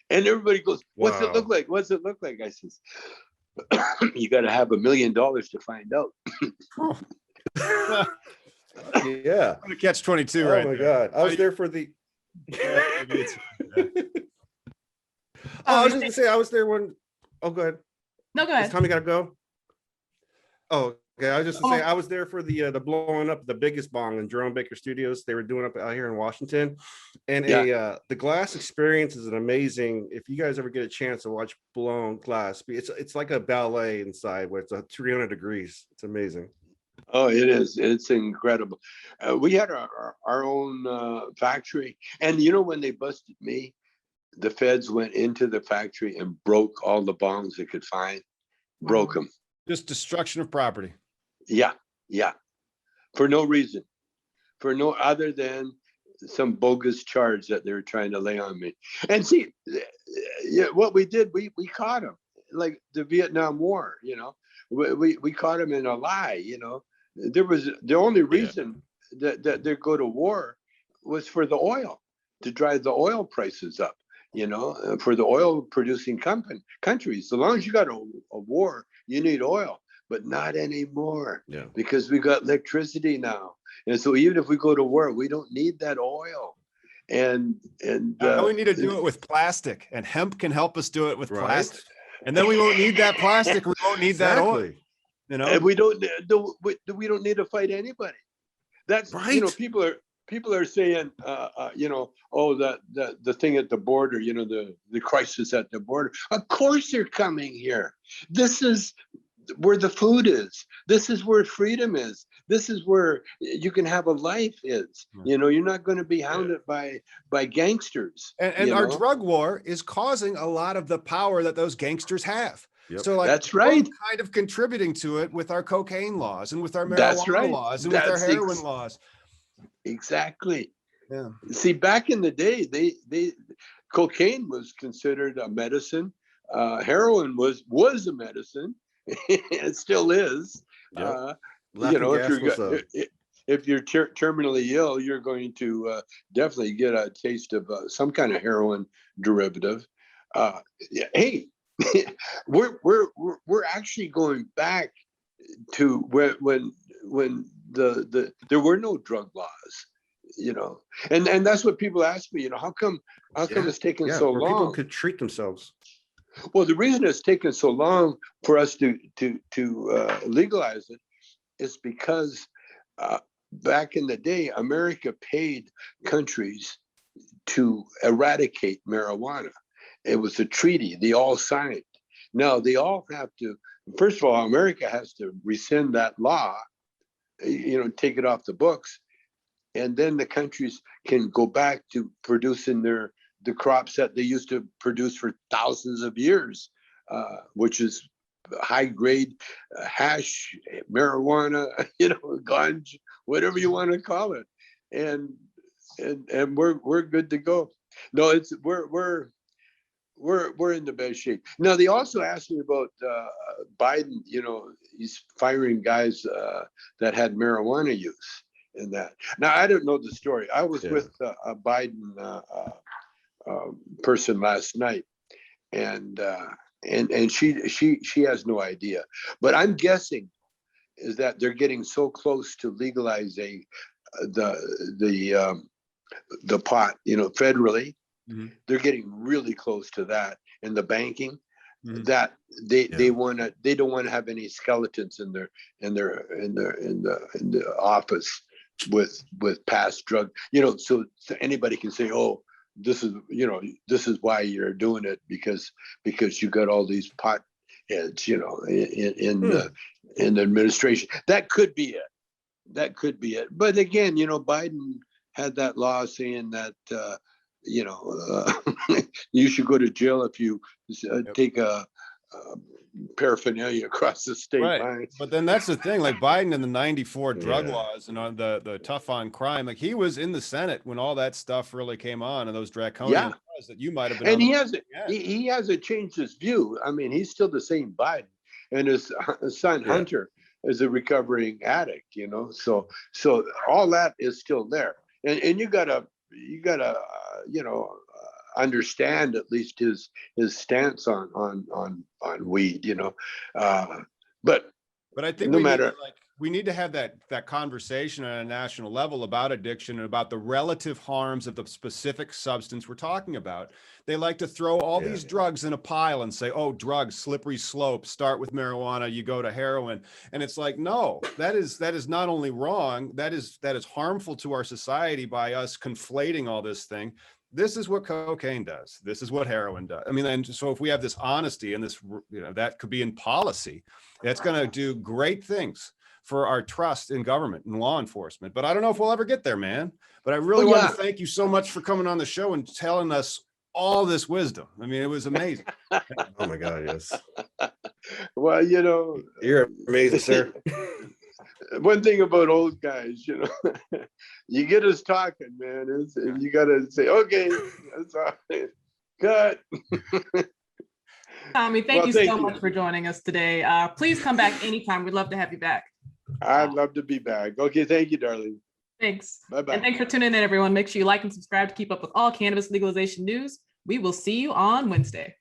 and everybody goes, "What's it look like? What's it look like?" I says, "You got to have $1 million to find out." Yeah. What a catch 22, Oh right? my there. God. I was there for the. Maybe it's- yeah. I was just gonna say I was there when. Oh, go ahead. No, go Does ahead. Tommy gotta go? Oh, okay. I was just gonna say Oh. I was there for the blowing up the biggest bong in Jerome Baker Studios. They were doing up out here in Washington, and the glass experience is an amazing. If you guys ever get a chance to watch blown glass, it's like a ballet inside where it's 300 degrees. It's amazing. Oh, it is. It's incredible. We had our own factory. And you know, when they busted me, the feds went into the factory and broke all the bongs they could find, broke them. Just destruction of property. Yeah, yeah. For no reason, for no other than some bogus charge that they were trying to lay on me. And see, what we did, we caught them, like the Vietnam War, you know. We caught them in a lie, you know. There was the only reason that they go to war was for the oil, to drive the oil prices up, you know, for the oil producing countries. So long as you got a war, you need oil, but not anymore, because we got electricity now. And so even if we go to war, we don't need that oil. And we need to do it with plastic, and hemp can help us do it with plastic. And then we won't need that plastic. We won't need that oil. You know, and we don't need to fight anybody. That's right. You know, people are saying, you know, oh, the thing at the border, you know, the crisis at the border. Of course they're coming here. This is where the food is. This is where freedom is. This is where you can have a life is. You know, you're not going to be hounded by gangsters. And our drug war is causing a lot of the power that those gangsters have. Yep. So like, that's right. We're kind of contributing to it with our cocaine laws and with our marijuana laws and with our heroin laws. Exactly. Yeah. See, back in the day, they cocaine was considered a medicine. Heroin was a medicine. It still is. Yep. You know, if you're terminally ill, you're going to definitely get a taste of some kind of heroin derivative. Hey. we're actually going back to when there were no drug laws, you know, and that's what people ask me, you know, how come it's taken so long? People could treat themselves. Well, the reason it's taken so long for us to legalize it is because back in the day, America paid countries to eradicate marijuana. It was a treaty they all signed. Now they all have to, first of all, America has to rescind that law, you know, take it off the books. And then the countries can go back to producing the crops that they used to produce for thousands of years, which is high grade hash, marijuana, you know, ganj, whatever you want to call it. And we're good to go. No, we're in the best shape. Now, they also asked me about Biden. You know, he's firing guys that had marijuana use and that. Now, I don't know the story. I was with a Biden person last night, and she has no idea. But I'm guessing is that they're getting so close to legalizing the pot, you know, federally. Mm-hmm. They're getting really close to that in the banking, that they don't want to have any skeletons in the office with past drug, you know, so anybody can say, oh, this is why you're doing it, because you got all these pot heads, you know, in the administration. That could be it. But again, you know, Biden had that law saying that you should go to jail if you take paraphernalia across the state Right. line. But then that's the thing, like Biden and the 94 drug Yeah. laws and on the tough on crime, like he was in the Senate when all that stuff really came on and those draconian Yeah. laws that you might have been And on he the hasn't he hasn't changed his view. I mean, he's still the same Biden, and his son Yeah. Hunter is a recovering addict. You know, so all that is still there, and you gotta you know, understand at least his stance on weed. You know, but But I think no we need matter. to, like we need to have that conversation on a national level about addiction and about the relative harms of the specific substance we're talking about. They like to throw all Yeah. these drugs in a pile and say, "Oh, drugs, slippery slope. Start with marijuana, you go to heroin." And it's like, no, that is not only wrong, that is harmful to our society by us conflating all this thing. This is what cocaine does. This is what heroin does. I mean, and so if we have this honesty and this, you know, that could be in policy, that's going to do great things for our trust in government and law enforcement. But I don't know if we'll ever get there, man. But I really want to thank you so much for coming on the show and telling us all this wisdom. I mean, it was amazing. Oh my God, yes. Well, you know, You're amazing, sir. one thing about old guys, you know, you get us talking, man, is you gotta say, okay, that's all right. Cut. Tommy, thank Well, you thank so you. much for joining us today. Please come back anytime. We'd love to have you back. I'd love to be back. Okay, thank you, darling. Thanks. Bye-bye. And thanks for tuning in, everyone. Make sure you like and subscribe to keep up with all cannabis legalization news. We will see you on Wednesday.